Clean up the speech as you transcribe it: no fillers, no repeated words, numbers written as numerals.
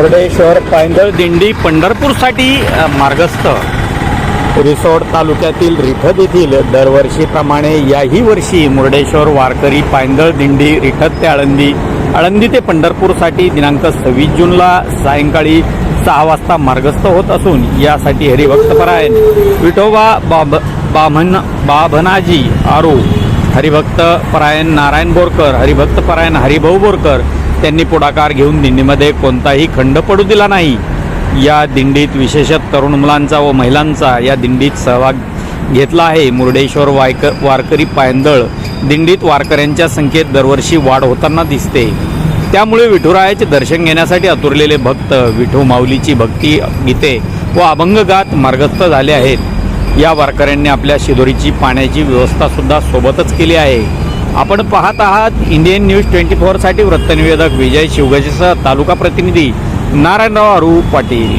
मुर्डेश्वर पायंदळ दिंडी पंढरपूरसाठी मार्गस्थ रिसोड तालुक्यातील रिठद येथील दरवर्षीप्रमाणे याही वर्षी मुर्डेश्वर वारकरी पायंदळ दिंडी रिठद ते आळंदी ते पंढरपूरसाठी दिनांक 26 जूनला सायंकाळी 6 वाजता मार्गस्थ होत असून यासाठी हरिभक्तपरायण विठोबा बाभनाजी आरू, हरिभक्तपरायण नारायण बोरकर, हरिभक्तपरायण हरिभाऊ बोरकर त्यांनी पुढाकार घेऊन दिंडीमध्ये कोणताही खंड पडू दिला नाही। या दिंडीत विशेषतः तरुण मुलांचा व महिलांचा या दिंडीत सहभाग घेतला आहे। मुर्डेश्वर वारकरी पायंदळ दिंडीत वारकऱ्यांच्या संख्येत दरवर्षी वाढ होताना दिसते। त्यामुळे विठुरायाचे दर्शन घेण्यासाठी आतुरलेले भक्त विठू माऊलीची भक्ती गीते व अभंग गात मार्गस्थ झाले आहेत। या वारकऱ्यांनी आपल्या शिदोरीची पाण्याची व्यवस्था सुद्धा सोबतच केली आहे। आपण पाहत आहात इंडियन न्यूज 24 साठी वृत्तनिवेदक विजय शिवगजेसह तालुका प्रतिनिधी नारायणराव आरू पाटील।